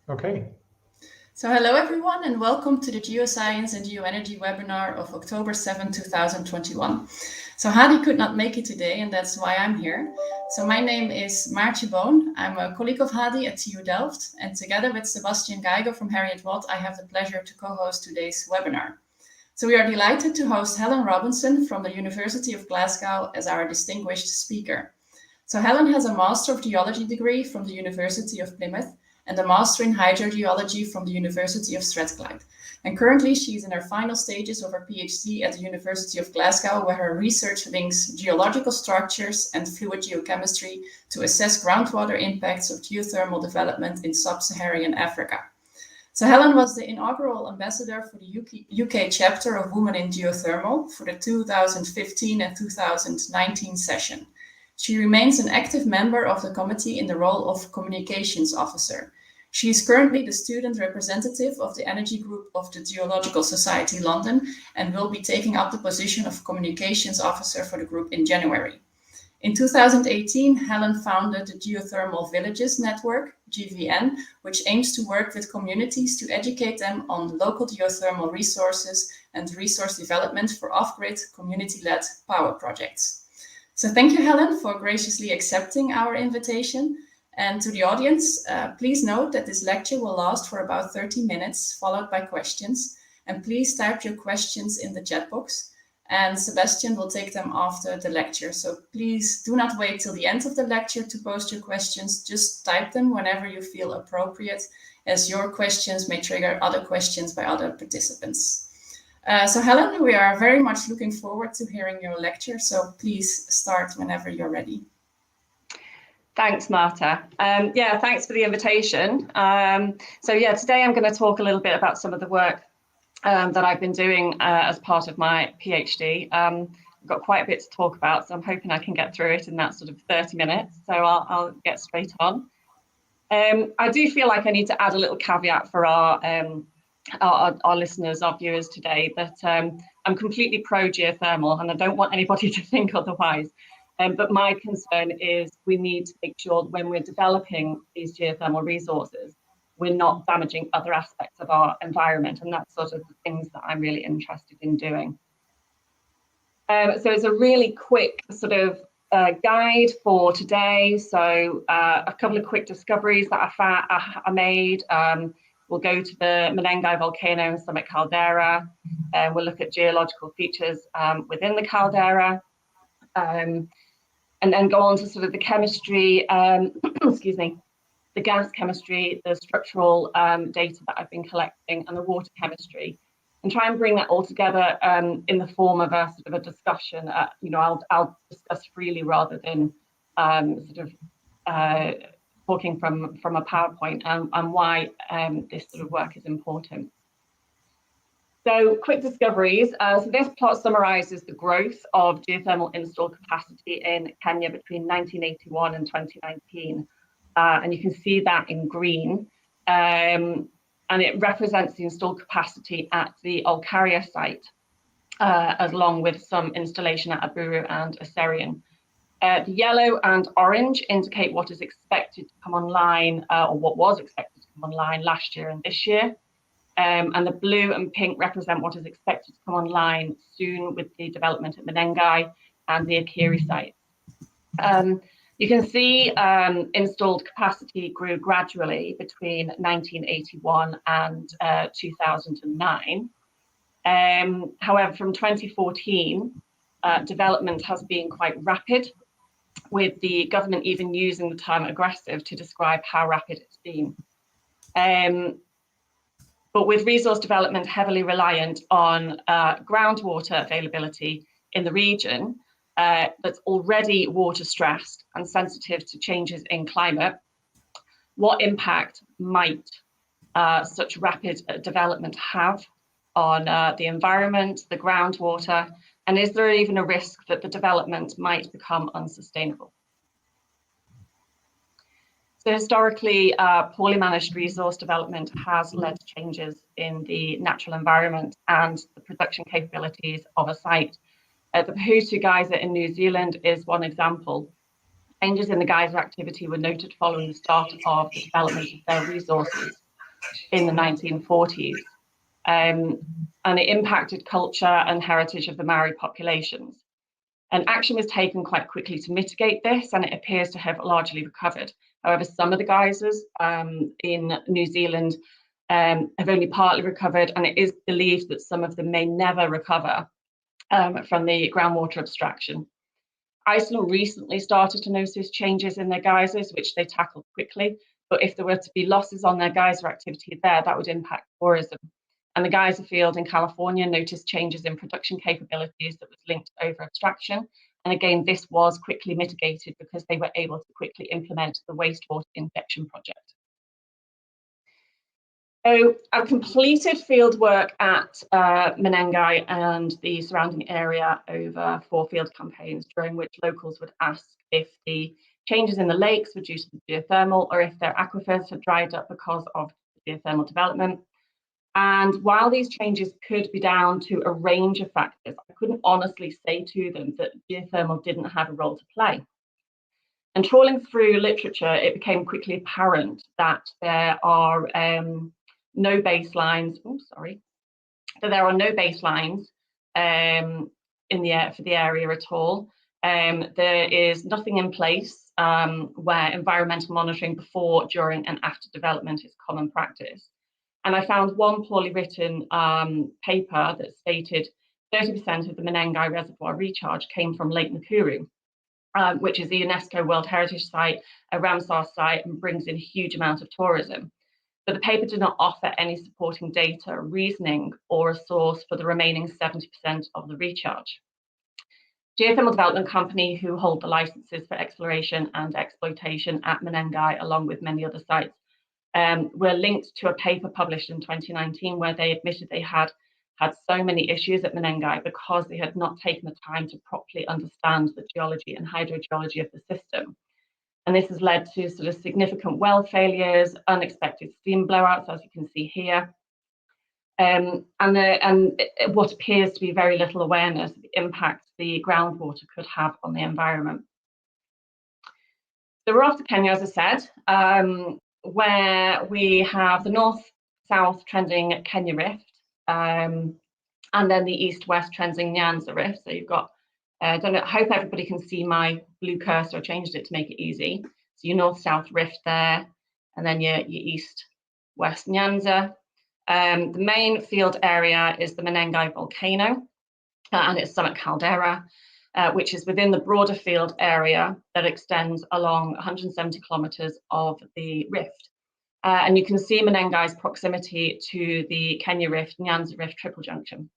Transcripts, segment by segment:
Okay. So hello everyone and welcome to the Geoscience and Geoenergy webinar of October 7, 2021. So Hadi could not make it today and that's why I'm here. So my name is Maartje Boon. I'm a colleague of Hadi at TU Delft and together with Sebastian Geiger from Harriet Watt, I have the pleasure to co-host today's webinar. So we are delighted to host Helen Robinson from the University of Glasgow as our distinguished speaker. So Helen has a Master of Geology degree from the University of Plymouth and a Master in Hydrogeology from the University of Strathclyde. And currently she is in her final stages of her PhD at the University of Glasgow, where her research links geological structures and fluid geochemistry to assess groundwater impacts of geothermal development in sub-Saharan Africa. So Helen was the inaugural ambassador for the UK chapter of Women in Geothermal for the 2015 and 2019 session. She remains an active member of the committee in the role of communications officer. She is currently the student representative of the Energy Group of the Geological Society London and will be taking up the position of communications officer for the group in January. In 2018, Helen founded the Geothermal Villages Network, GVN, which aims to work with communities to educate them on local geothermal resources and resource development for off-grid, community-led power projects. So thank you, Helen, for graciously accepting our invitation. And to the audience, please note that this lecture will last for about 30 minutes, followed by questions. And please type your questions in the chat box. And Sebastian will take them after the lecture. So please do not wait till the end of the lecture to post your questions. Just type them whenever you feel appropriate, as your questions may trigger other questions by other participants. So Helen, we are very much looking forward to hearing your lecture. So please start whenever you're ready. Thanks, Marta. Thanks for the invitation. Today I'm going to talk a little bit about some of the work that I've been doing as part of my PhD. I've got quite a bit to talk about, so I'm hoping I can get through it in that sort of 30 minutes. So I'll get straight on. I do feel like I need to add a little caveat for our listeners, our viewers today, that I'm completely pro geothermal and I don't want anybody to think otherwise. But my concern is we need to make sure that when we're developing these geothermal resources, we're not damaging other aspects of our environment, and that's sort of the things that I'm really interested in doing. So it's a really quick sort of guide for today. So a couple of quick discoveries that I made. We'll go to the Menengai volcano and summit caldera. We'll look at geological features within the caldera. And then go on to sort of the chemistry, excuse me, the gas chemistry, the structural data that I've been collecting, and the water chemistry, and try and bring that all together in the form of a sort of a discussion. I'll discuss freely rather than talking from a PowerPoint, and why this sort of work is important. So quick discoveries. So this plot summarizes the growth of geothermal installed capacity in Kenya between 1981 and 2019. And you can see that in green. And it represents the installed capacity at the Olkaria site, along with some installation at Aburu and Aserian. The yellow and orange indicate what is expected to come online, or what was expected to come online last year and this year. And the blue and pink represent what is expected to come online soon with the development at Menengai and the Akiri sites. You can see installed capacity grew gradually between 1981 and 2009. However, from 2014, development has been quite rapid, with the government even using the term aggressive to describe how rapid it's been. But with resource development heavily reliant on groundwater availability in the region, that's already water stressed and sensitive to changes in climate, what impact might such rapid development have on the environment, the groundwater, and is there even a risk that the development might become unsustainable? So historically, poorly managed resource development has led to changes in the natural environment and the production capabilities of a site. The Pahutu geyser in New Zealand is one example. Changes in the geyser activity were noted following the start of the development of their resources. in the 1940s. And it impacted culture and heritage of the Maori populations. And action was taken quite quickly to mitigate this, and it appears to have largely recovered. However, some of the geysers in New Zealand have only partly recovered, and it is believed that some of them may never recover from the groundwater abstraction. Iceland recently started to notice changes in their geysers, which they tackled quickly. But if there were to be losses on their geyser activity there, that would impact tourism. And the geyser field in California noticed changes in production capabilities that was linked to over abstraction. And again, this was quickly mitigated because they were able to quickly implement the wastewater injection project. So I've completed field work at Menengai and the surrounding area over 4 field campaigns, during which locals would ask if the changes in the lakes were due to the geothermal or if their aquifers had dried up because of geothermal development. And while these changes could be down to a range of factors, I couldn't honestly say to them that geothermal didn't have a role to play. And trawling through literature, it became quickly apparent that there are no baselines. Oh, sorry. So there are no baselines for the area at all. There is nothing in place where environmental monitoring before, during, and after development is common practice. And I found one poorly written paper that stated 30% of the Menengai reservoir recharge came from Lake Nakuru, which is a UNESCO World Heritage Site, a Ramsar site, and brings in a huge amount of tourism. But the paper did not offer any supporting data, reasoning, or a source for the remaining 70% of the recharge. Geothermal Development Company, who hold the licenses for exploration and exploitation at Menengai, along with many other sites, were linked to a paper published in 2019 where they admitted they had so many issues at Menengai because they had not taken the time to properly understand the geology and hydrogeology of the system. And this has led to sort of significant well failures, unexpected steam blowouts, as you can see here, and what appears to be very little awareness of the impact the groundwater could have on the environment. So we're off to Kenya, as I said, where we have the north-south trending Kenya Rift, and then the east-west trending Nyanza Rift. So you've got, I hope everybody can see my blue cursor. I changed it to make it easy. So your north-south rift there, and then your east-west Nyanza. The main field area is the Menengai volcano and its summit caldera, which is within the broader field area that extends along 170 kilometers of the rift. And you can see Menengai's proximity to the Kenya Rift, Nyanza Rift triple junction.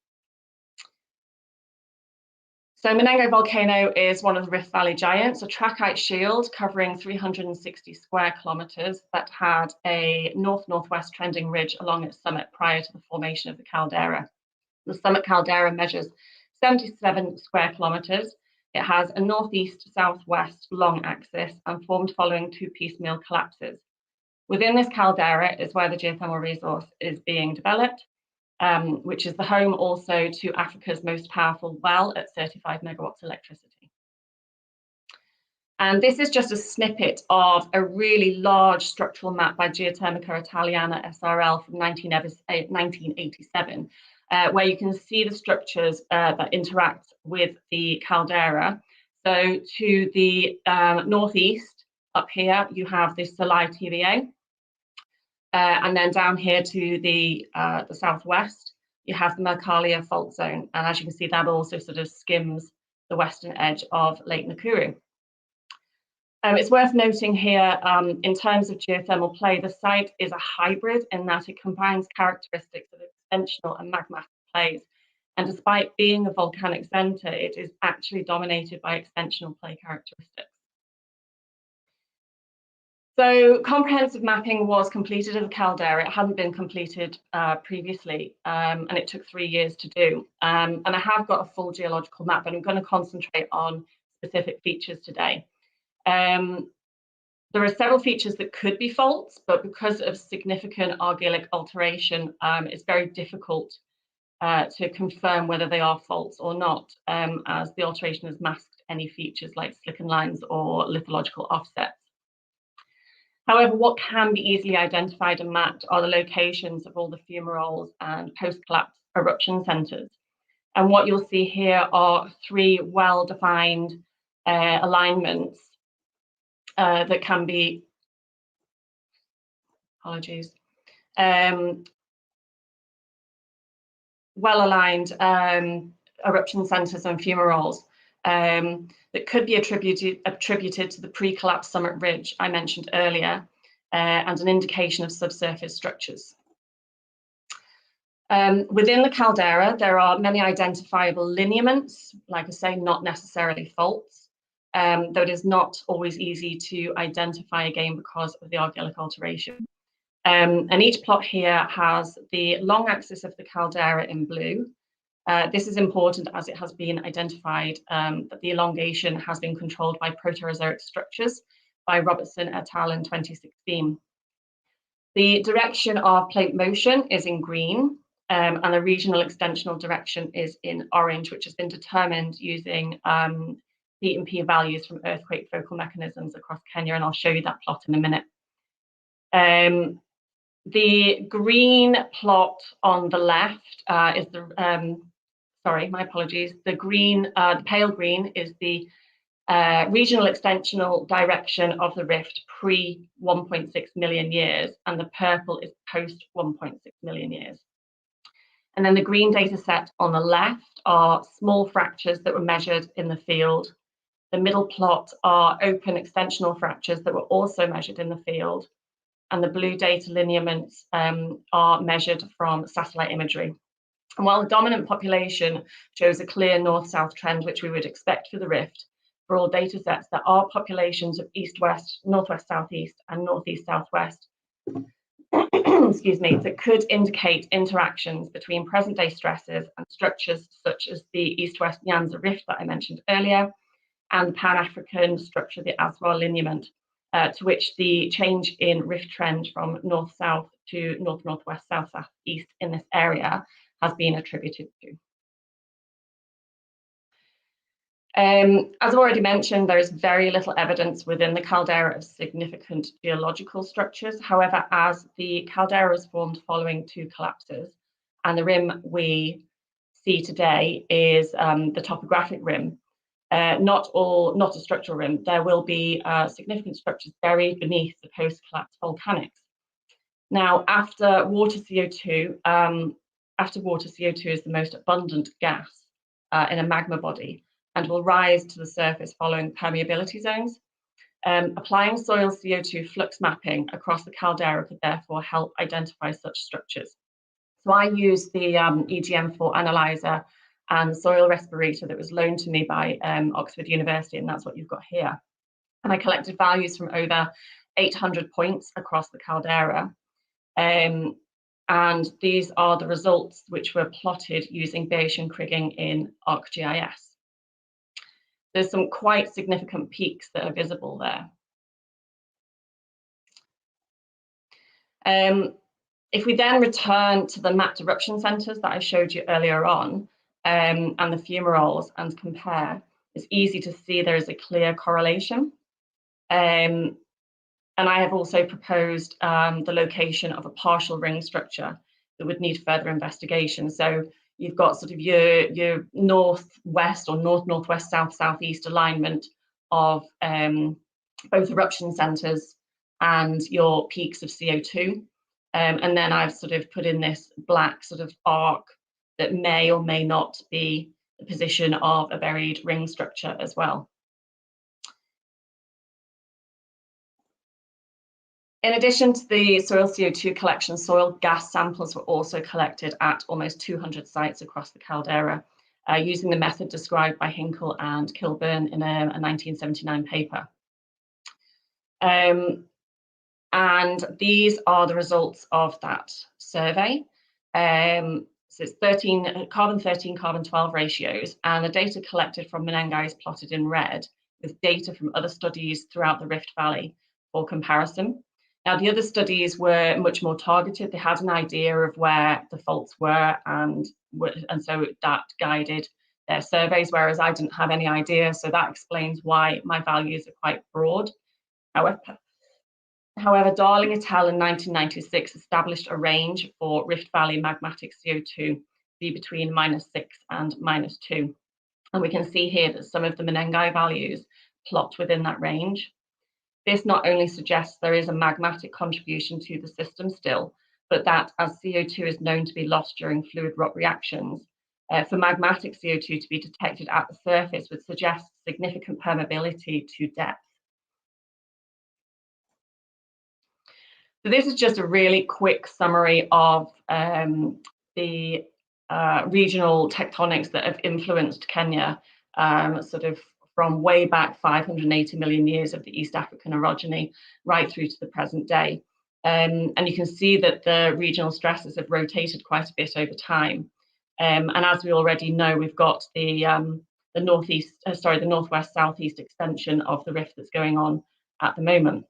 So Menengai volcano is one of the Rift Valley giants, a trachyte shield covering 360 square kilometers that had a north-northwest trending ridge along its summit prior to the formation of the caldera. The summit caldera measures 77 square kilometers. It has a northeast-southwest long axis and formed following 2 piecemeal collapses. Within this caldera is where the geothermal resource is being developed, which is the home also to Africa's most powerful well at 35 megawatts electricity. And this is just a snippet of a really large structural map by Geothermica Italiana SRL from 1987, where you can see the structures that interact with the caldera. So to the northeast, up here, you have the Salai TVA. And then down here to the southwest, you have the Mercalia fault zone. And as you can see, that also sort of skims the western edge of Lake Nakuru. It's worth noting here, in terms of geothermal play, the site is a hybrid in that it combines characteristics of extensional and magmatic plays. And despite being a volcanic center, it is actually dominated by extensional play characteristics. So comprehensive mapping was completed of the caldera. It hadn't been completed previously, and it took 3 years to do. And I have got a full geological map, but I'm going to concentrate on specific features today. There are several features that could be faults, but because of significant argillic alteration, it's very difficult to confirm whether they are faults or not, as the alteration has masked any features like slicken lines or lithological offsets. However, what can be easily identified and mapped are the locations of all the fumaroles and post-collapse eruption centres. And what you'll see here are three well-defined alignments that can be, well-aligned eruption centres and fumaroles that could be attributed to the pre-collapse summit ridge I mentioned earlier, and an indication of subsurface structures. Within the caldera, there are many identifiable lineaments, like I say, not necessarily faults, though it is not always easy to identify again because of the argillic alteration. And each plot here has the long axis of the caldera in blue. This is important as it has been identified that the elongation has been controlled by Proterozoic structures by Robertson et al. In 2016. The direction of plate motion is in green, and the regional extensional direction is in orange, which has been determined using P and P values from earthquake focal mechanisms across Kenya, and I'll show you that plot in a minute. The green plot on the left is the, sorry, my apologies. The green, the pale green is the regional extensional direction of the rift pre 1.6 million years, and the purple is post 1.6 million years. And then the green data set on the left are small fractures that were measured in the field. The middle plot are open extensional fractures that were also measured in the field. And the blue data lineaments are measured from satellite imagery. And while the dominant population shows a clear north-south trend, which we would expect for the rift, for all data sets, there are populations of east-west, northwest-southeast, and northeast-southwest, excuse me, that could indicate interactions between present-day stresses and structures such as the east-west Nyanza rift that I mentioned earlier, and the Pan-African structure, the Aswar lineament, to which the change in rift trend from north-south to north-northwest, south-southeast in this area has been attributed to. As I've already mentioned, there is very little evidence within the caldera of significant geological structures. However, as the caldera is formed following two collapses, and the rim we see today is the topographic rim, not a structural rim, there will be significant structures buried beneath the post-collapse volcanics. Now, after water CO2 is the most abundant gas in a magma body and will rise to the surface following permeability zones. Applying soil CO2 flux mapping across the caldera could therefore help identify such structures. So I used the EGM4 analyzer and soil respirator that was loaned to me by Oxford University, and that's what you've got here. And I collected values from over 800 points across the caldera. And these are the results which were plotted using Bayesian kriging in ArcGIS. There's some quite significant peaks that are visible there. If we then return to the mapped eruption centres that I showed you earlier on, and the fumaroles, and compare, it's easy to see there is a clear correlation. And I have also proposed the location of a partial ring structure that would need further investigation. So you've got sort of your northwest or northwest, southeast alignment of both eruption centres and your peaks of CO2. And then I've sort of put in this black sort of arc that may or may not be the position of a buried ring structure as well. In addition to the soil CO2 collection, soil gas samples were also collected at almost 200 sites across the caldera, using the method described by Hinkle and Kilburn in a 1979 paper. And these are the results of that survey. So it's 13, carbon-13, carbon-12 ratios, and the data collected from Menengai is plotted in red, with data from other studies throughout the Rift Valley for comparison. Now, the other studies were much more targeted. They had an idea of where the faults were, and so that guided their surveys, whereas I didn't have any idea. So that explains why my values are quite broad. However, However, Darling et al. In 1996 established a range for Rift Valley magmatic CO2 to be between -6 and -2. And we can see here that some of the Menengai values plot within that range. This not only suggests there is a magmatic contribution to the system still, but that as CO2 is known to be lost during fluid rock reactions, for magmatic CO2 to be detected at the surface would suggest significant permeability to depth. So this is just a really quick summary of the regional tectonics that have influenced Kenya, sort of from way back 580 million years of the East African orogeny right through to the present day. And you can see that the regional stresses have rotated quite a bit over time. And as we already know, we've got the northwest southeast extension of the rift that's going on at the moment.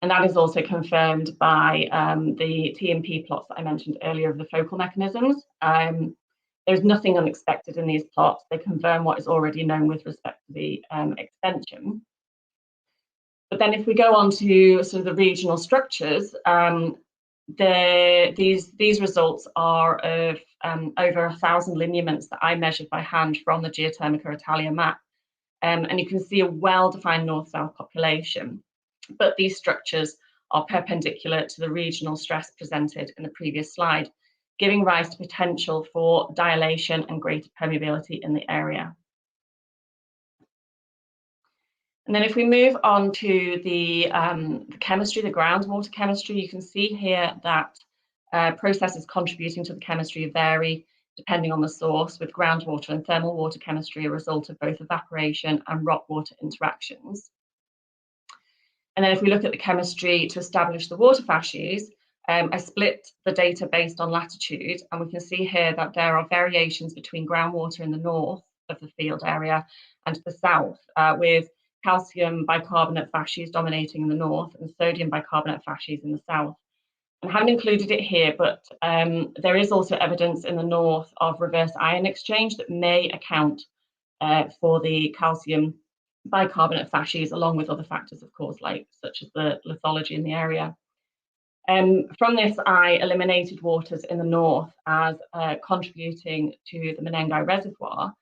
And that is also confirmed by the TMP plots that I mentioned earlier of the focal mechanisms. There's nothing unexpected in these plots. They confirm what is already known with respect to the extension. But then if we go on to sort of the regional structures, these results are of over 1,000 lineaments that I measured by hand from the Geochemical Italia map. And you can see a well-defined north-south population. But these structures are perpendicular to the regional stress presented in the previous slide, giving rise to potential for dilation and greater permeability in the area. And then if we move on to the chemistry, the groundwater chemistry, you can see here that processes contributing to the chemistry vary depending on the source, with groundwater and thermal water chemistry a result of both evaporation and rock-water interactions. And then if we look at the chemistry to establish the water facies, I split the data based on latitude, and we can see here that there are variations between groundwater in the north of the field area and to the south, with calcium bicarbonate facies dominating in the north and sodium bicarbonate facies in the south. I haven't included it here, but there is also evidence in the north of reverse ion exchange that may account for the calcium bicarbonate facies, along with other factors, of course, such as the lithology in the area. From this, I eliminated waters in the north as contributing to the Menengai reservoir,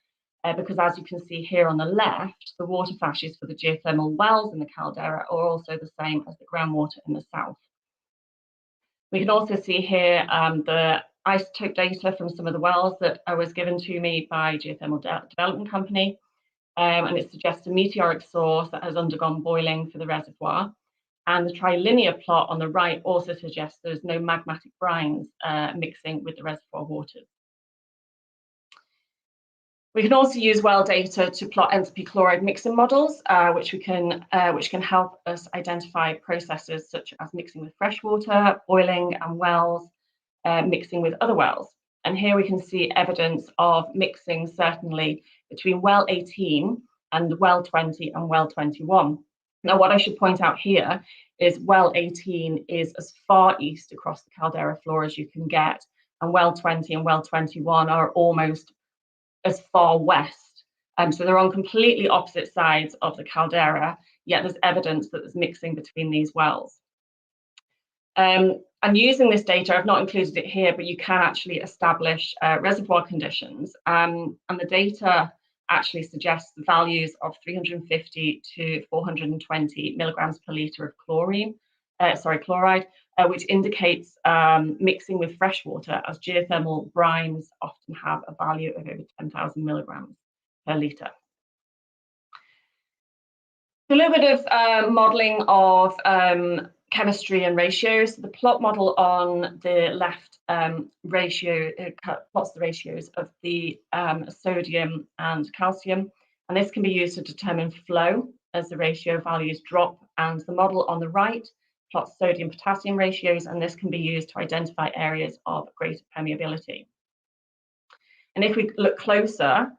because as you can see here on the left, the water facies for the geothermal wells in the caldera are also the same as the groundwater in the south. We can also see here the isotope data from some of the wells that was given to me by Geothermal Development Company. And it suggests a meteoric source that has undergone boiling for the reservoir. And the trilinear plot on the right also suggests there's no magmatic brines mixing with the reservoir waters. We can also use well data to plot enthalpy chloride mixing models, which can help us identify processes such as mixing with fresh water, boiling, and wells mixing with other wells. And here we can see evidence of mixing certainly between well 18 and well 20 and well 21. Now, what I should point out here is well 18 is as far east across the caldera floor as you can get, and well 20 and well 21 are almost as far west. So they're on completely opposite sides of the caldera, yet there's evidence that there's mixing between these wells. And using this data, I've not included it here, but you can actually establish reservoir conditions. And the data actually suggests the values of 350 to 420 milligrams per litre of chloride, which indicates mixing with fresh water, as geothermal brines often have a value of over 10,000 milligrams per litre. So a little bit of modelling of chemistry and ratios. The plot model on the left plots the ratios of the sodium and calcium, and this can be used to determine flow as the ratio values drop, and the model on the right plots sodium potassium ratios, and this can be used to identify areas of greater permeability. And if we look closer,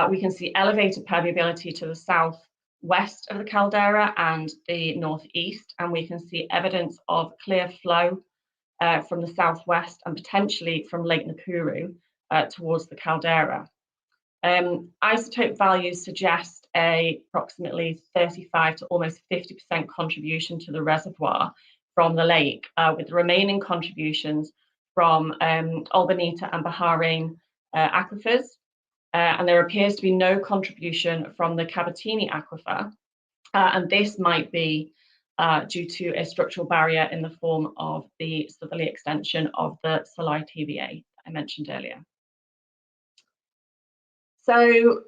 we can see elevated permeability to the southwest of the caldera and the northeast, and we can see evidence of clear flow from the southwest and potentially from Lake Nakuru towards the caldera. Isotope values suggest a approximately 35 to almost 50% contribution to the reservoir from the lake, with the remaining contributions from Albanita and Bahrain aquifers. And there appears to be no contribution from the Cabottini aquifer, and this might be due to a structural barrier in the form of the southerly extension of the Solai TVA I mentioned earlier. So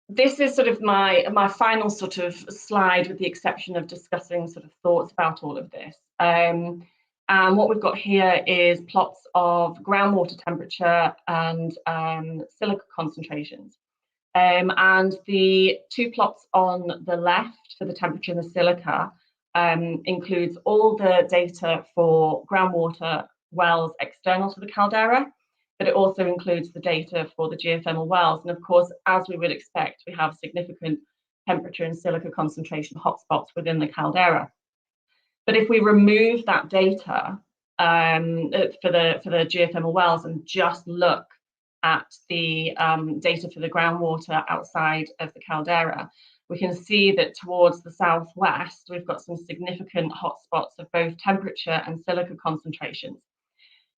this is sort of my final sort of slide, with the exception of discussing sort of thoughts about all of this. And what we've got here is plots of groundwater temperature and silica concentrations. And the two plots on the left for the temperature and the silica includes all the data for groundwater wells external to the caldera, but it also includes the data for the geothermal wells. And of course, as we would expect, we have significant temperature and silica concentration hotspots within the caldera. But if we remove that data for the geothermal wells and just look at the data for the groundwater outside of the caldera, we can see that towards the southwest, we've got some significant hotspots of both temperature and silica concentrations.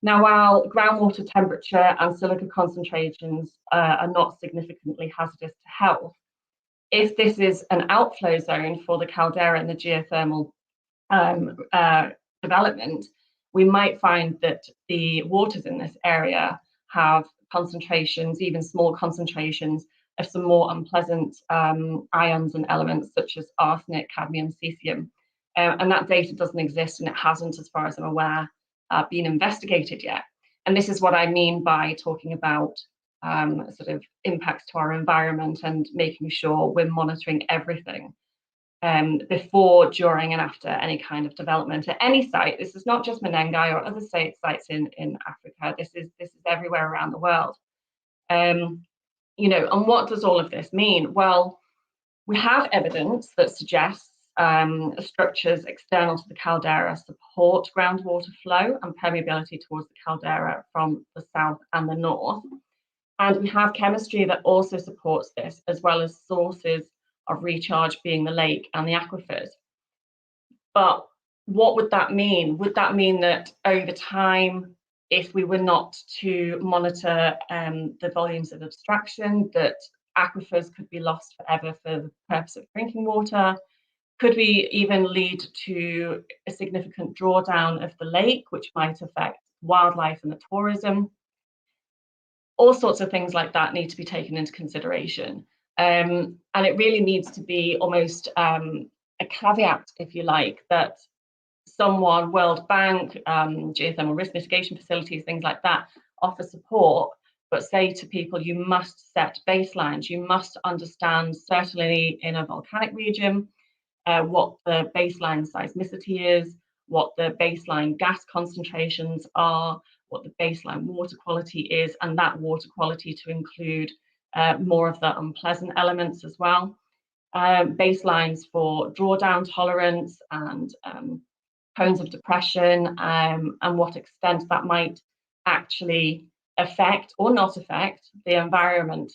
Now, while groundwater temperature and silica concentrations are not significantly hazardous to health, if this is an outflow zone for the caldera and the geothermal development, we might find that the waters in this area have concentrations, even small concentrations, of some more unpleasant ions and elements such as arsenic, cadmium, cesium. And that data doesn't exist, and it hasn't, as far as I'm aware, been investigated yet. And this is what I mean by talking about sort of impacts to our environment and making sure we're monitoring everything before, during, and after any kind of development at any site. This is not just Menengai or other sites in Africa. This is everywhere around the world. You know, and what does all of this mean? Well, we have evidence that suggests structures external to the caldera support groundwater flow and permeability towards the caldera from the south and the north. And we have chemistry that also supports this, as well as sources of recharge being the lake and the aquifers. But what would that mean? Would that mean that over time, if we were not to monitor the volumes of abstraction, that aquifers could be lost forever for the purpose of drinking water? Could we even lead to a significant drawdown of the lake, which might affect wildlife and the tourism? All sorts of things like that need to be taken into consideration. And it really needs to be almost a caveat, if you like, that someone, World Bank, geothermal risk mitigation facilities, things like that, offer support, but say to people, you must set baselines. You must understand, certainly in a volcanic region, what the baseline seismicity is, what the baseline gas concentrations are, what the baseline water quality is, and that water quality to include more of the unpleasant elements as well. Baselines for drawdown tolerance and cones of depression, and what extent that might actually affect or not affect the environment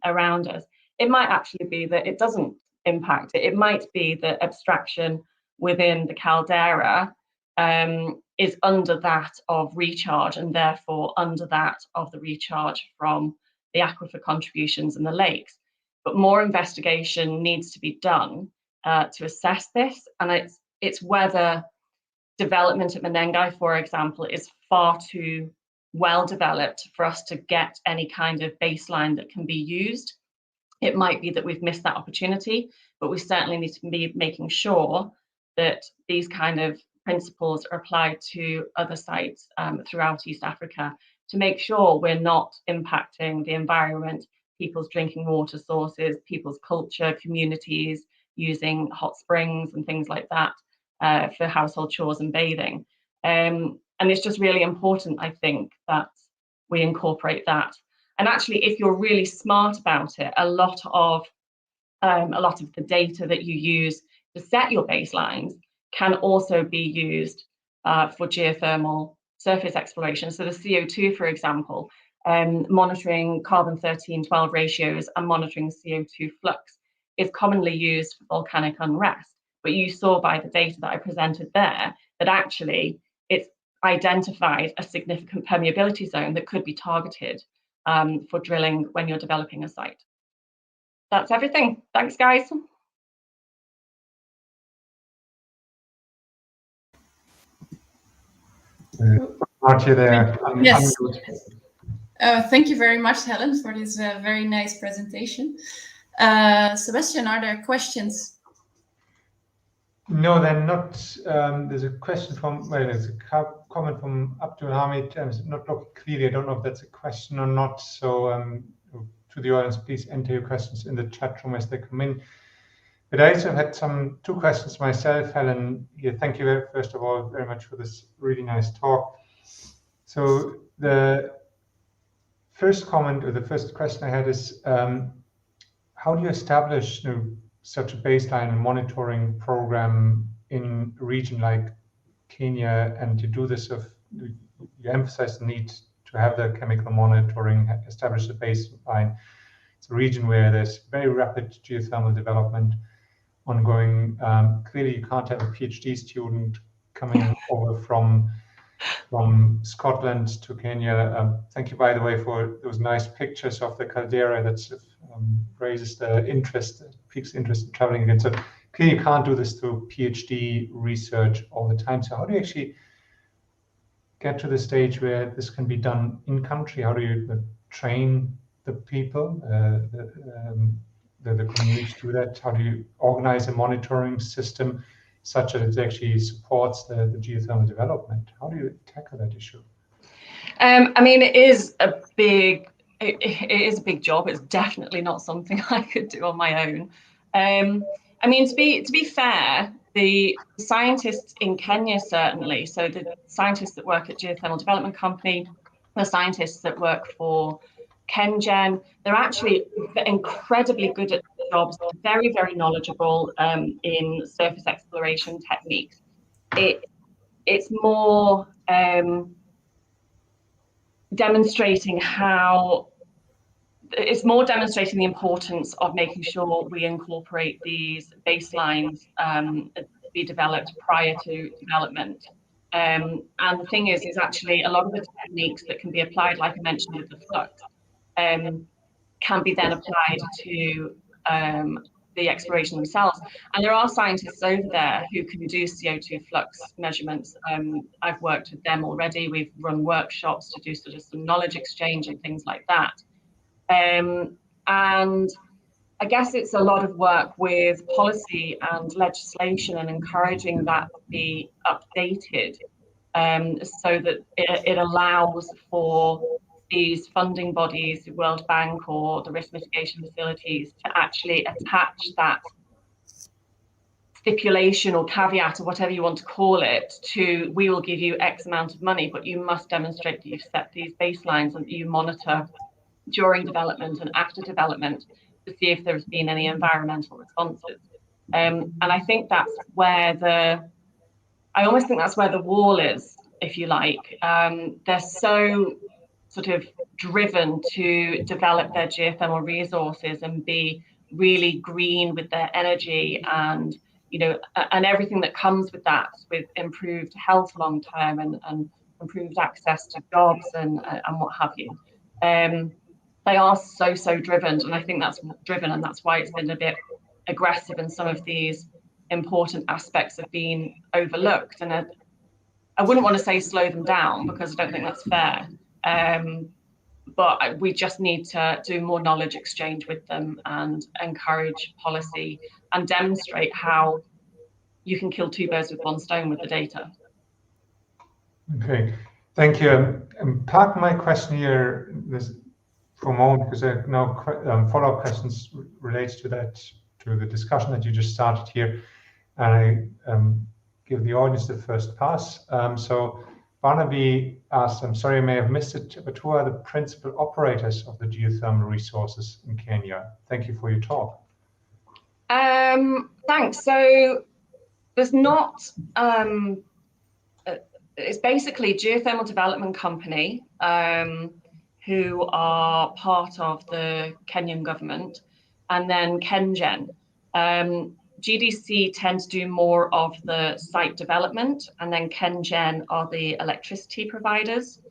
around us. It might actually be that it doesn't impact it. It might be that abstraction within the caldera is under that of recharge, and therefore under that of the recharge from the aquifer contributions in the lakes. But more investigation needs to be done to assess this, and it's whether development at Menengai, for example, is far too well developed for us to get any kind of baseline that can be used. It might be that we've missed that opportunity, but we certainly need to be making sure that these kind of principles are applied to other sites throughout East Africa to make sure we're not impacting the environment, people's drinking water sources, people's culture, communities using hot springs and things like that for household chores and bathing. And it's just really important, I think, that we incorporate that. And actually, if you're really smart about it, a lot of the data that you use to set your baselines can also be used for geothermal surface exploration. So the CO2, for example, monitoring carbon 13-12 ratios and monitoring CO2 flux is commonly used for volcanic unrest. But you saw by the data that I presented there that actually it's identified a significant permeability zone that could be targeted for drilling when you're developing a site. That's everything. Thanks, guys. Marty there. Yes. Thank you very much, Helen, for this very nice presentation. Sebastian, are there questions? No, they're not. There's a question from, well, there's a comment from Abdul Hamid. It's not looking clearly. I don't know if that's a question or not. So to the audience, please enter your questions in the chat room as they come in. But I also had two questions myself, Helen. Here, thank you first of all very much for this really nice talk. So the first comment or the first question I had is, how do you establish such a baseline and monitoring program in a region like Kenya? And to do this, you emphasize the need to have the chemical monitoring, establish a baseline. It's a region where there's very rapid geothermal development ongoing. Clearly, you can't have a PhD student coming over from Scotland to Kenya. Thank you, by the way, for those nice pictures of the caldera. That raises the interest, piques interest in traveling again. So clearly, you can't do this through PhD research all the time. So how do you actually get to the stage where this can be done in country? How do you train the people, the community to do that? How do you organize a monitoring system such that it actually supports the geothermal development? How do you tackle that issue? I mean, it is a big job. It's definitely not something I could do on my own. I mean, to be fair, the scientists in Kenya certainly. So the scientists that work at Geothermal Development Company, the scientists that work for KenGen, they're actually incredibly good at their jobs, very, very knowledgeable in surface exploration techniques. It's more demonstrating the importance of making sure we incorporate these baselines to be developed prior to development. And the thing is actually a lot of the techniques that can be applied, like I mentioned with the flux, can be then applied to the exploration themselves. And there are scientists over there who can do CO2 flux measurements. I've worked with them already. We've run workshops to do sort of some knowledge exchange and things like that. And I guess it's a lot of work with policy and legislation and encouraging that to be updated so that it allows for these funding bodies, the World Bank or the risk mitigation facilities, to actually attach that stipulation or caveat or whatever you want to call it to, we will give you X amount of money, but you must demonstrate that you've set these baselines and that you monitor during development and after development to see if there's been any environmental responses. And I think that's where I almost think that's where the wall is, if you like. They're so sort of driven to develop their geothermal resources and be really green with their energy and, you know, and everything that comes with that, with improved health long term and improved access to jobs and what have you. They are so driven, and I think that's driven, and that's why it's been a bit aggressive, and some of these important aspects have been overlooked. And I wouldn't want to say slow them down, because I don't think that's fair. But we just need to do more knowledge exchange with them and encourage policy and demonstrate how you can kill two birds with one stone with the data. Okay, thank you. Park my question here for a moment, because I have now follow-up questions related to that, to the discussion that you just started here. And I give the audience the first pass. So Barnaby asked, I'm sorry, I may have missed it, but who are the principal operators of the geothermal resources in Kenya? Thank you for your talk. Thanks. So there's not, it's basically Geothermal Development Company, who are part of the Kenyan government, and then KenGen. GDC tend to do more of the site development, and then KenGen are the electricity providers.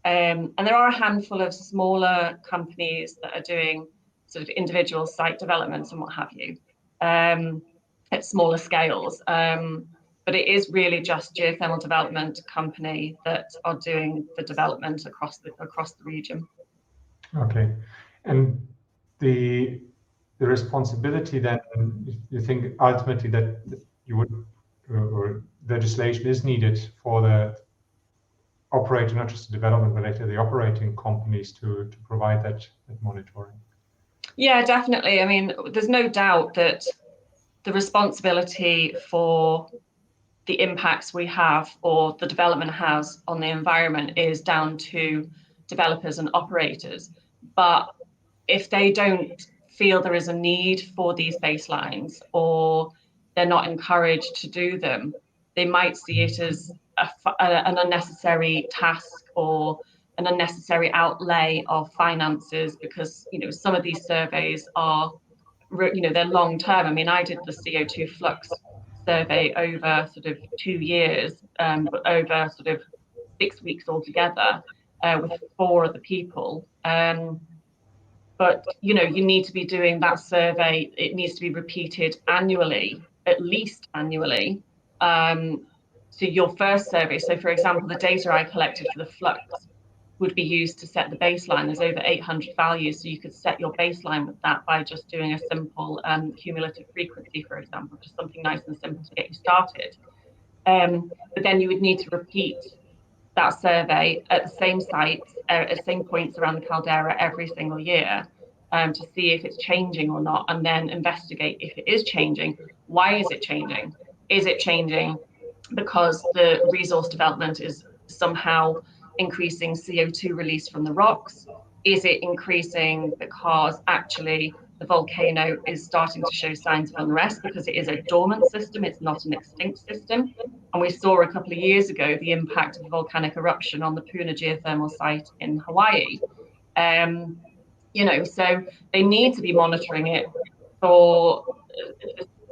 And there are a handful of smaller companies that are doing sort of individual site developments and what have you, at smaller scales. But it is really just geothermal development company that are doing the development across the region. Okay, and the responsibility then, you think ultimately that you would, or legislation is needed for the operator, not just the development, but later the operating companies to provide that monitoring? Yeah, definitely. I mean, there's no doubt that the responsibility for the impacts we have or the development has on the environment is down to developers and operators. But if they don't feel there is a need for these baselines, or they're not encouraged to do them, they might see it as an unnecessary task or an unnecessary outlay of finances, because some of these surveys are, they're long term. I mean, I did the CO2 flux survey over sort of 2 years, but over sort of 6 weeks altogether, with 4 other people. But you need to be doing that survey. It needs to be repeated annually, at least annually. So your first survey, so for example, the data I collected for the flux would be used to set the baseline. There's over 800 values, so you could set your baseline with that by just doing a simple cumulative frequency, for example, just something nice and simple to get you started. But then you would need to repeat that survey at the same sites, at the same points around the caldera every single year, to see if it's changing or not, and then investigate if it is changing. Why is it changing? Is it changing because the resource development is somehow increasing CO2 release from the rocks? Is it increasing because actually the volcano is starting to show signs of unrest because it is a dormant system, it's not an extinct system? And we saw a couple of years ago the impact of a volcanic eruption on the Puna geothermal site in Hawaii. So they need to be monitoring it for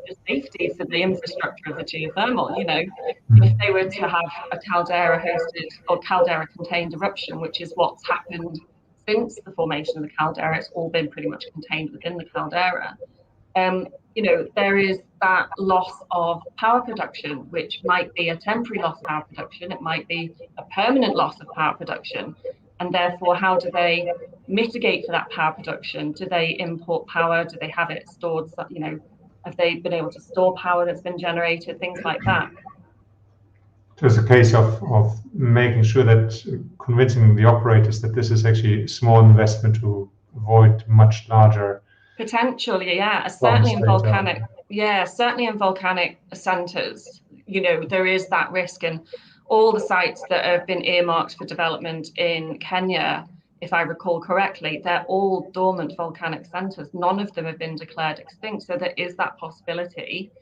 the safety for the infrastructure of the geothermal. If they were to have a caldera hosted or caldera contained eruption, which is what's happened since the formation of the caldera, it's all been pretty much contained within the caldera. There is that loss of power production, which might be a temporary loss of power production. It might be a permanent loss of power production. And therefore, how do they mitigate for that power production? Do they import power? Do they have it stored? Have they been able to store power that's been generated? Things like that. So it's a case of making sure that convincing the operators that this is actually a small investment to avoid much larger. Potentially, yeah. Certainly in volcanic, certainly in volcanic centres, there is that risk. And all the sites that have been earmarked for development in Kenya, if I recall correctly, they're all dormant volcanic centres. None of them have been declared extinct. So there is that possibility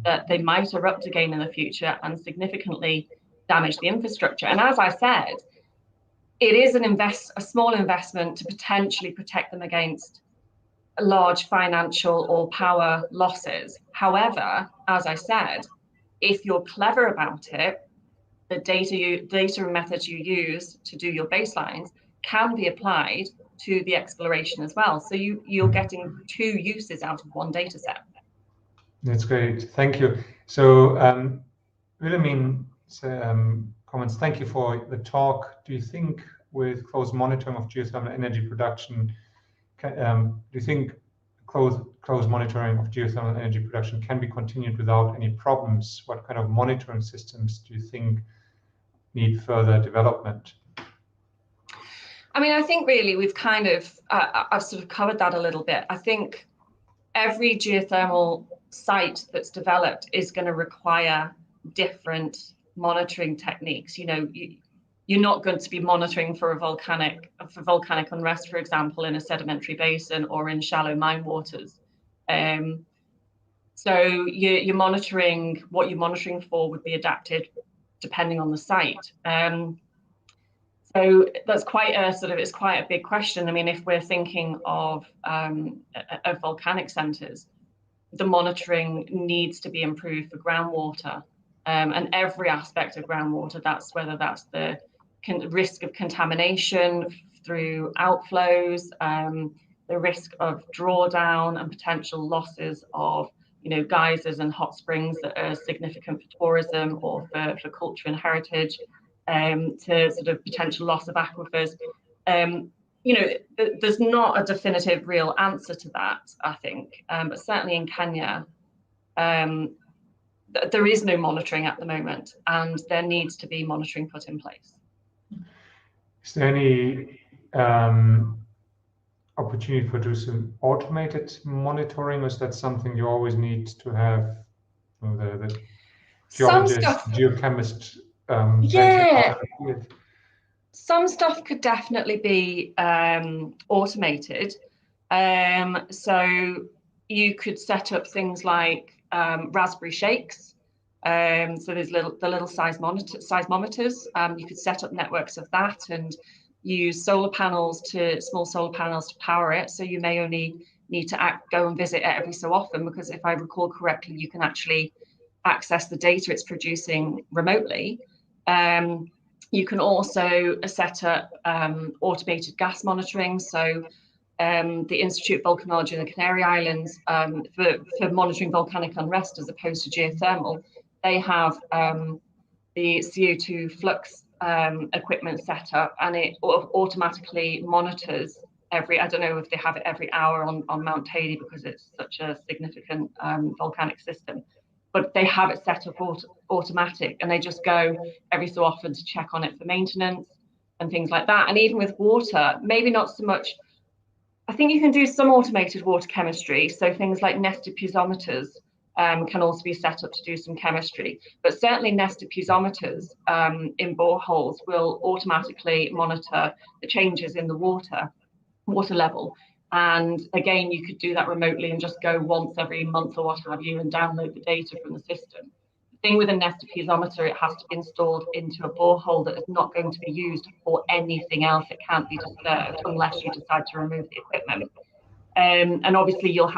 that they might erupt again in the future and significantly damage the infrastructure. And as I said, it is a small investment to potentially protect them against large financial or power losses. However, as I said, if you're clever about it, the data and methods you use to do your baselines can be applied to the exploration as well. So you're getting 2 uses out of 1 data set. That's great. Thank you. So, Wilhelmine, comments. Thank you for the talk. Do you think with close monitoring of geothermal energy production, do you think close monitoring of geothermal energy production can be continued without any problems? What kind of monitoring systems do you think need further development? I mean, I think really we've kind of, I've sort of covered that a little bit. I think every geothermal site that's developed is going to require different monitoring techniques. You're not going to be monitoring for volcanic unrest, for example, in a sedimentary basin or in shallow mine waters. So you're monitoring, what you're monitoring for would be adapted depending on the site. So that's quite a it's quite a big question. I mean, if we're thinking of volcanic centres, the monitoring needs to be improved for groundwater, and every aspect of groundwater. That's whether that's the risk of contamination through outflows, the risk of drawdown and potential losses of geysers and hot springs that are significant for tourism or for culture and heritage, to sort of potential loss of aquifers. There's not a definitive real answer to that, I think, but certainly in Kenya, there is no monitoring at the moment, and there needs to be monitoring put in place. Is there any opportunity for do some automated monitoring, or is that something you always need to have the geologist, geochemist? Yeah, some stuff could definitely be automated. So you could set up things like Raspberry Shakes. So there's the little seismometers. You could set up networks of that and use small solar panels to power it. So you may only need to go and visit it every so often, because if I recall correctly, you can actually access the data it's producing remotely. You can also set up automated gas monitoring. So the Institute of Volcanology in the Canary Islands, for monitoring volcanic unrest as opposed to geothermal, they have the CO2 flux equipment set up, and it automatically monitors I don't know if they have it every hour on Mount Taylor because it's such a significant volcanic system, but they have it set up automatic, and they just go every so often to check on it for maintenance and things like that. And even with water, maybe not so much. I think you can do some automated water chemistry. So things like nested piezometers can also be set up to do some chemistry. But certainly nested piezometers in boreholes will automatically monitor the changes in the water level. And again, you could do that remotely and just go once every month or what have you and download the data from the system. The thing with a nested piezometer, it has to be installed into a borehole that is not going to be used for anything else. It can't be disturbed unless you decide to remove the equipment. And obviously you'll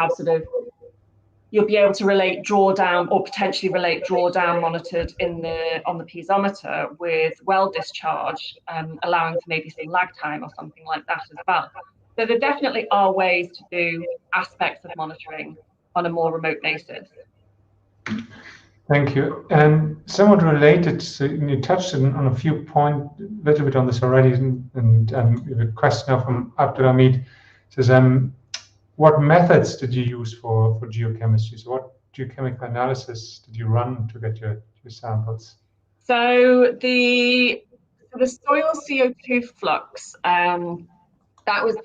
be able to relate drawdown, or potentially relate drawdown monitored on the piezometer with well discharge, allowing for maybe some lag time or something like that as well. So there definitely are ways to do aspects of monitoring on a more remote basis. Thank you. And somewhat related, so you touched on a few points, a little bit on this already, and a question now from Abdulhamid says, what methods did you use for geochemistry? So what geochemical analysis did you run to get your samples? So the soil CO2 flux, that was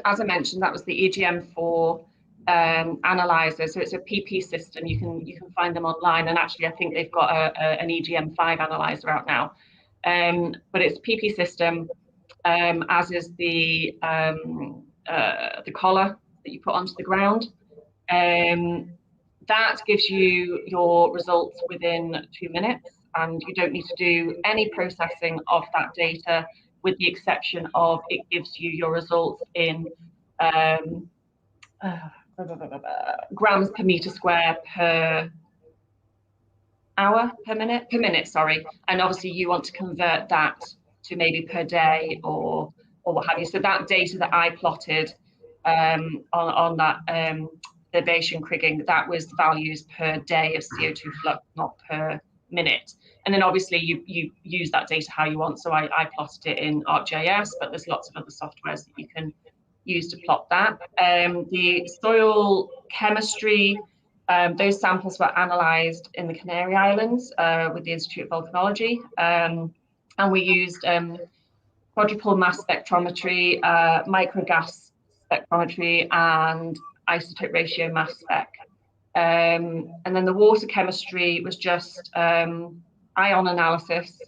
as I mentioned, that was the EGM4 analyzer. So it's a PP system. You can find them online, and actually I think they've got an EGM5 analyzer out now. But it's a PP system, as is the collar that you put onto the ground. That gives you your results within 2 minutes, and you don't need to do any processing of that data, with the exception of it gives you your results in grams per meter square per hour, per minute, sorry. And obviously you want to convert that to maybe per day or what have you. So that data that I plotted on that the Bayesian kriging, that was values per day of CO2 flux, not per minute. And then obviously you use that data how you want. So I plotted it in ArcGIS, but there's lots of other softwares that you can use to plot that. The soil chemistry, those samples were analysed in the Canary Islands with the Institute of Volcanology, and we used quadrupole mass spectrometry, microgas spectrometry, and isotope ratio mass spec. And then the water chemistry was just ion analysis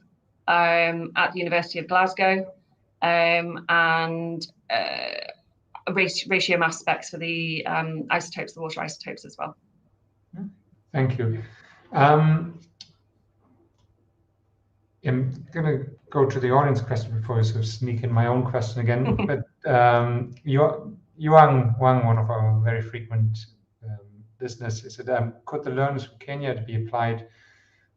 at the University of Glasgow, and ratio mass specs for the isotopes, the water isotopes as well. Thank you. I'm going to go to the audience question before I sort of sneak in my own question again. But Yuan Wang, one of our very frequent listeners, is that could the learnings from Kenya be applied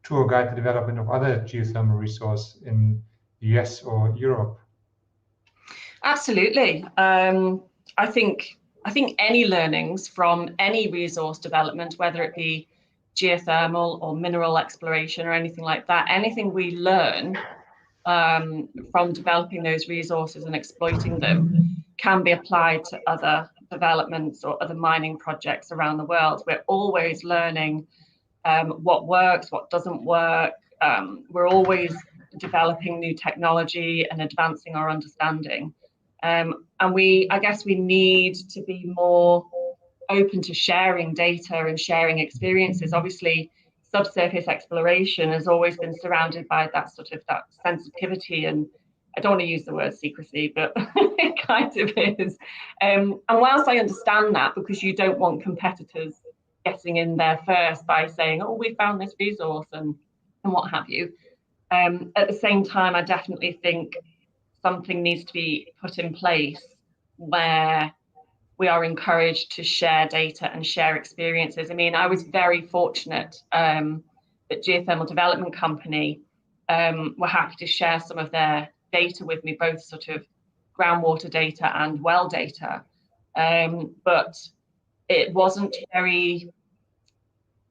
to or guide the development of other geothermal resources in the US or Europe? Absolutely. I think any learnings from any resource development, whether it be geothermal or mineral exploration or anything like that, anything we learn from developing those resources and exploiting them can be applied to other developments or other mining projects around the world. We're always learning what works, what doesn't work. We're always developing new technology and advancing our understanding. And I guess we need to be more open to sharing data and sharing experiences. Obviously, subsurface exploration has always been surrounded by that sensitivity, and I don't want to use the word secrecy, but it kind of is. And whilst I understand that, because you don't want competitors getting in there first by saying, oh, we found this resource and what have you. At the same time, I definitely think something needs to be put in place where we are encouraged to share data and share experiences. I mean, I was very fortunate that Geothermal Development Company were happy to share some of their data with me, both sort of groundwater data and well data. But it wasn't very,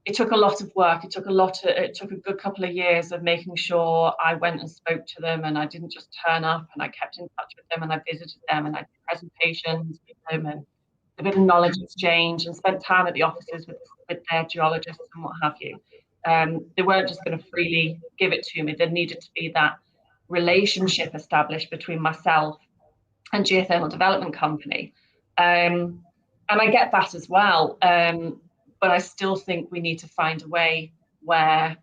it took a lot of work. It took a good couple of years of making sure I went and spoke to them, and I didn't just turn up, and I kept in touch with them, and I visited them, and I did presentations with them, and a bit of knowledge exchange, and spent time at the offices with their geologists and what have you. They weren't just going to freely give it to me. There needed to be that relationship established between myself and Geothermal Development Company. And I get that as well. But I still think we need to find a way where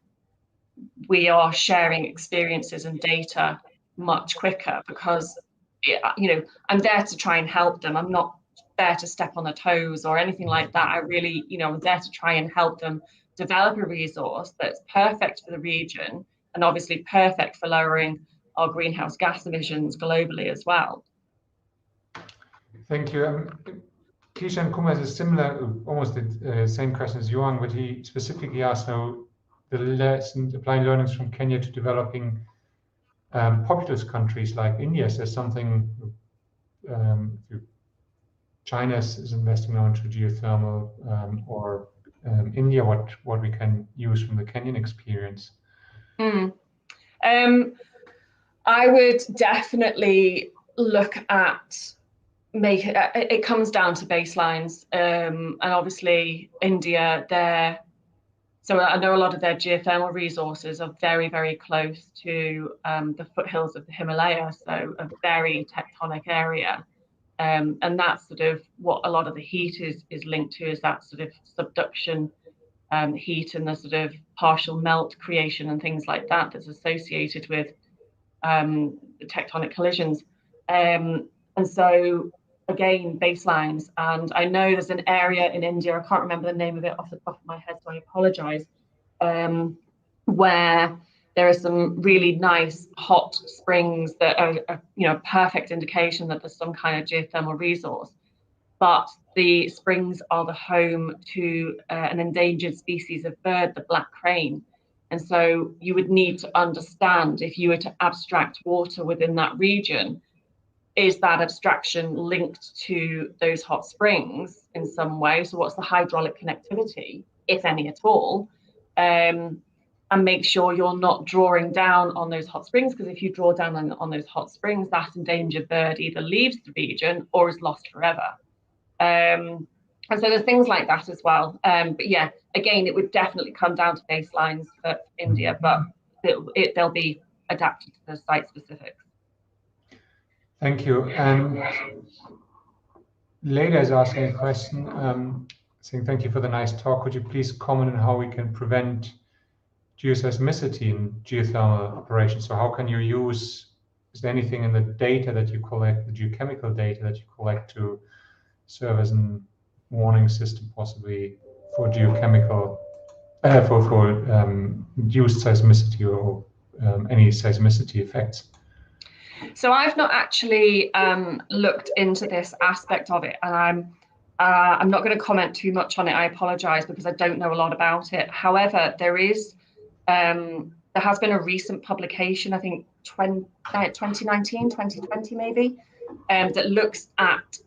we are sharing experiences and data much quicker, because, you know, I'm there to try and help them. I'm not there to step on their toes or anything like that. I really, you know, I'm there to try and help them develop a resource that's perfect for the region and obviously perfect for lowering our greenhouse gas emissions globally as well. Thank you. Kishan Kumar has a similar, almost the same question as Yuan, but he specifically asked how the lesson applying learnings from Kenya to developing populous countries like India. Is there something China is investing now into geothermal, or India, what we can use from the Kenyan experience? I would definitely look at it comes down to baselines, and obviously India, so I know a lot of their geothermal resources are very, very close to the foothills of the Himalaya, so a very tectonic area. And that's sort of what a lot of the heat is linked to, is that sort of subduction heat and the sort of partial melt creation and things like that that's associated with the tectonic collisions. And so again, baselines. And I know there's an area in India, I can't remember the name of it off the top of my head, so I apologize, where there are some really nice hot springs that are, you know, perfect indication that there's some kind of geothermal resource. But the springs are the home to an endangered species of bird, the black crane. And so you would need to understand, if you were to abstract water within that region, is that abstraction linked to those hot springs in some way? So what's the hydraulic connectivity, if any at all? And make sure you're not drawing down on those hot springs, because if you draw down on those hot springs, that endangered bird either leaves the region or is lost forever. And so there's things like that as well. But yeah, again, it would definitely come down to baselines for India, but they'll be adapted to the site specifics. Thank you. And Leda is asking a question, saying, thank you for the nice talk. Could you please comment on how we can prevent geoseismicity in geothermal operations? So how can you use, is there anything in the data that you collect, the geochemical data that you collect, to serve as a warning system possibly for geochemical, for reduced seismicity or any seismicity effects? So I've not actually looked into this aspect of it, and I'm not going to comment too much on it. I apologise, because I don't know a lot about it. However, there has been a recent publication, I think 2019, 2020 maybe, that looks at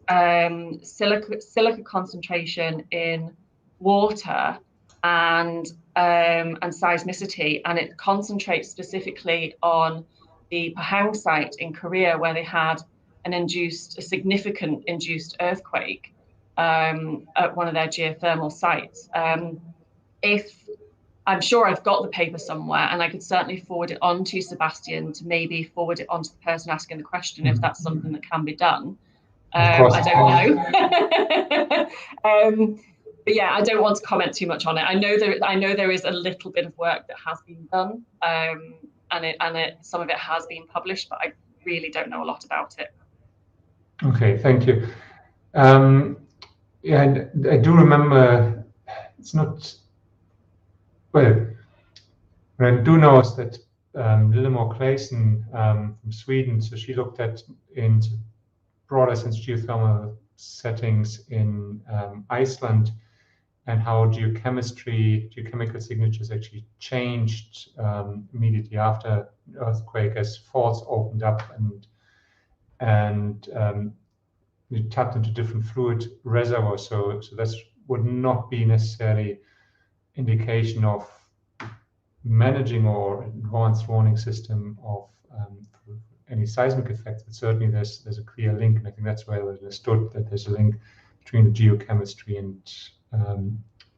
silica concentration in water and seismicity, and it concentrates specifically on the Pahang site in Korea, where they had a significant induced earthquake at one of their geothermal sites. I'm sure I've got the paper somewhere, and I could certainly forward it on to Sebastian to maybe forward it on to the person asking the question, if that's something that can be done. I don't know. But yeah, I don't want to comment too much on it. I know there is a little bit of work that has been done, and some of it has been published, but I really don't know a lot about it. Okay, thank you. Yeah, and I do remember, it's not, well, I do know that Lillemor Claesson from Sweden, so she looked at in broader sense geothermal settings in Iceland, and how geochemical signatures actually changed immediately after the earthquake as faults opened up, and you tapped into different fluid reservoirs. So that would not be necessarily indication of managing or advanced warning system of any seismic effects, but certainly there's a clear link, and I think that's well understood that there's a link between the geochemistry and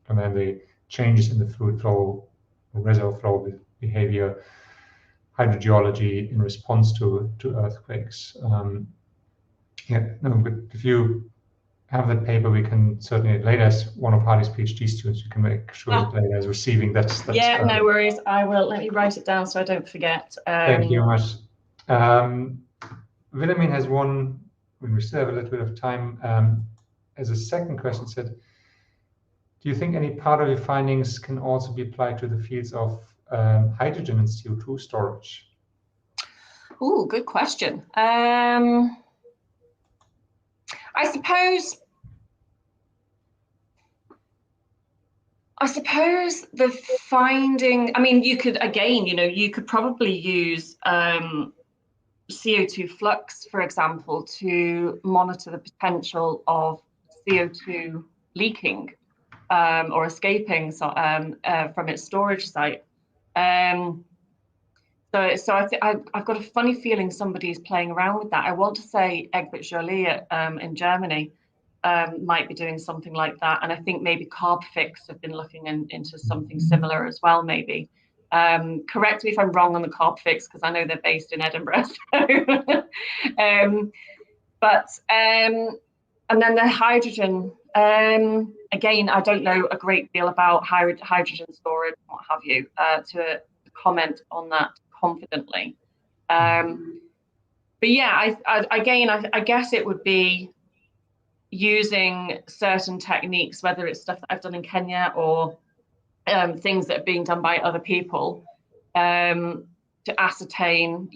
then the changes in the fluid flow, reservoir flow behavior, hydrogeology in response to earthquakes. Yeah, no, but if you have that paper, we can certainly, later as one of Hardy's PhD students, you can make sure that later is receiving that. Yeah, no worries. I will. Let me write it down so I don't forget. Thank you very much. Wilhelmine has one, when we still have a little bit of time, as a second question said, do you think any part of your findings can also be applied to the fields of hydrogen and CO2 storage? Oh, good question. I suppose the finding, I mean, you could, again, you could probably use CO2 flux, for example, to monitor the potential of CO2 leaking or escaping from its storage site. So I've got a funny feeling somebody's playing around with that. I want to say Egbert Joly in Germany might be doing something like that, and I think maybe Carbfix have been looking into something similar as well, maybe. Correct me if I'm wrong on the Carbfix, because I know they're based in Edinburgh. And then the hydrogen, again, I don't know a great deal about hydrogen storage, what have you, to comment on that confidently. But yeah, I guess it would be using certain techniques, whether it's stuff that I've done in Kenya or things that are being done by other people, to ascertain,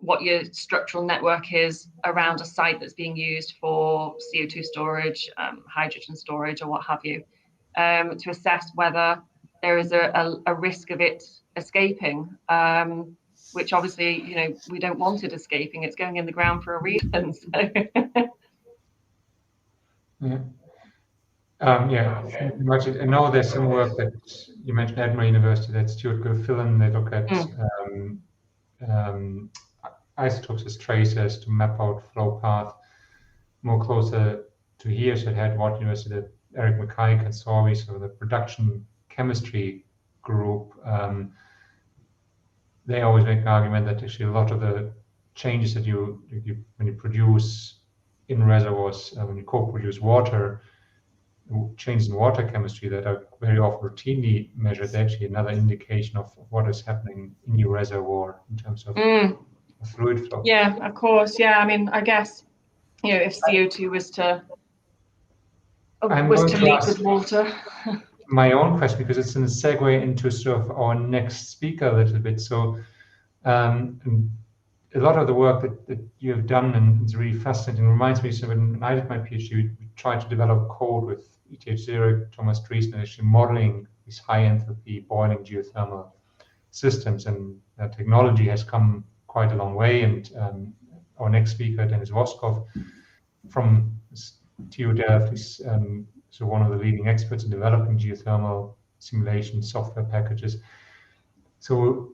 what your structural network is around a site that's being used for CO2 storage, hydrogen storage, or what have you, to assess whether there is a risk of it escaping, which obviously, we don't want it escaping. It's going in the ground for a reason. So. Yeah. Yeah, much. I know there's some work that you mentioned Edinburgh University, that Stuart Gilfillan, they look at isotopes as tracers to map out flow path. More closer to here, so at Harvard University, that Eric Mackay and Sorby, so the production chemistry group, they always make an argument that actually a lot of the changes that you when you produce in reservoirs, when you co-produce water, changes in water chemistry that are very often routinely measured, actually another indication of what is happening in your reservoir in terms of fluid flow. Yeah, of course. Yeah, I mean, I guess, if CO2 was to leak with water. My own question, because it's in a segue into sort of our next speaker a little bit. So And a lot of the work that you have done, and it's really fascinating, reminds me, so when I did my PhD, we tried to develop code with ETH0, Thomas Driesen, actually modeling these high enthalpy boiling geothermal systems, and that technology has come quite a long way. And our next speaker, Dennis Voskov from TU Delft, is so one of the leading experts in developing geothermal simulation software packages. So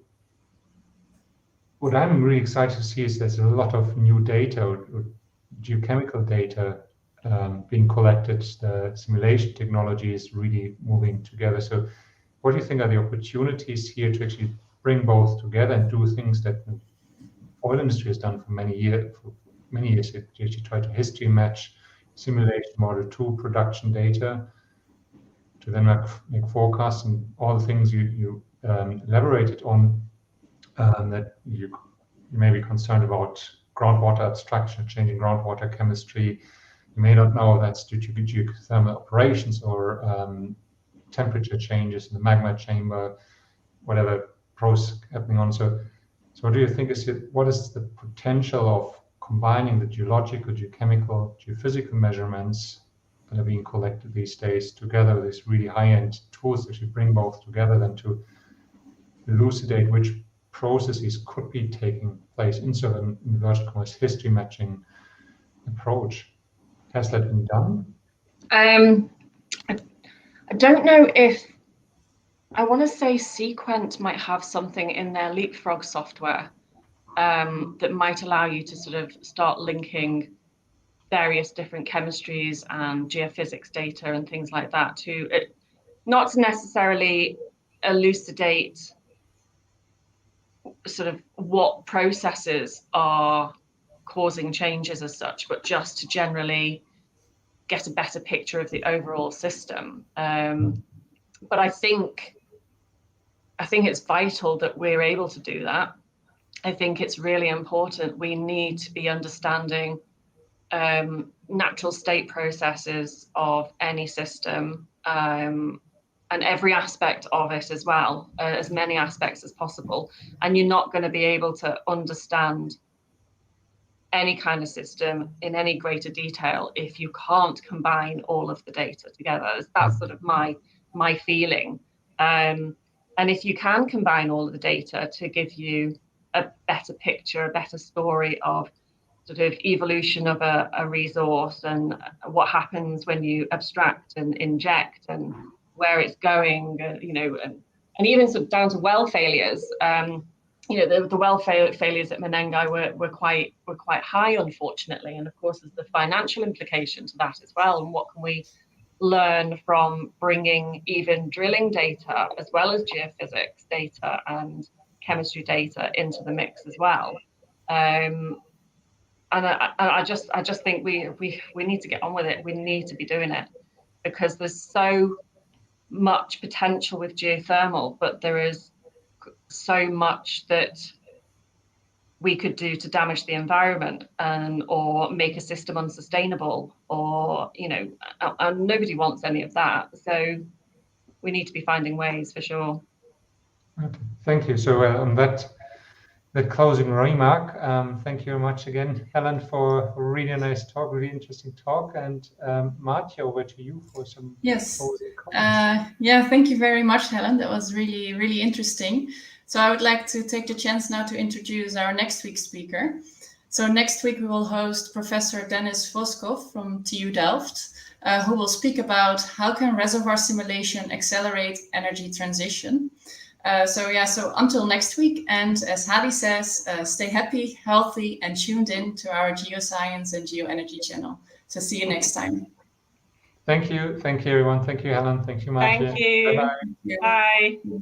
what I'm really excited to see is there's a lot of new data, or geochemical data being collected. The simulation technology is really moving together. So what do you think are the opportunities here to actually bring both together and do things that the oil industry has done for many years? It actually try to history match simulation model to production data to then make forecasts, and all the things you elaborated on, that you may be concerned about groundwater abstraction, changing groundwater chemistry. You may not know that's due to geothermal operations or temperature changes in the magma chamber, whatever process happening on. So what do you think what is the potential of combining the geological, geochemical, geophysical measurements that are being collected these days together with these really high-end tools that should bring both together, then to elucidate which processes could be taking place in sort of an inverted commas history matching approach? Has that been done? I don't know if, I want to say Sequent might have something in their Leapfrog software that might allow you to sort of start linking various different chemistries and geophysics data and things like that to it, not to necessarily elucidate sort of what processes are causing changes as such, but just to generally get a better picture of the overall system. But I think it's vital that we're able to do that. I think it's really important. We need to be understanding natural state processes of any system, and every aspect of it as well, as many aspects as possible. And you're not going to be able to understand any kind of system in any greater detail if you can't combine all of the data together. That's sort of my feeling. And if you can combine all of the data to give you a better picture, a better story of sort of evolution of a resource and what happens when you abstract and inject and where it's going, and even sort of down to well failures. The well failures at Menengai were quite high, unfortunately, and of course there's the financial implication to that as well. And what can we learn from bringing even drilling data as well as geophysics data and chemistry data into the mix as well? And I just think we need to get on with it. We need to be doing it because there's so much potential with geothermal, but there is so much that we could do to damage the environment or make a system unsustainable, or and nobody wants any of that. So we need to be finding ways for sure. Okay, thank you. So on that closing remark, thank you very much again, Helen, for a really nice talk, really interesting talk, and Martje, over to you for some closing comments. Yeah, thank you very much, Helen. That was really, really interesting. So I would like to take the chance now to introduce our next week's speaker. So next week we will host Professor Dennis Voskov from TU Delft, who will speak about how can reservoir simulation accelerate energy transition. So until next week, and as Hadi says, stay happy, healthy, and tuned in to our Geoscience and Geoenergy channel. So see you next time. Thank you everyone. Thank you, Helen. Thank you, Martje. Thank you. Bye-bye. Bye.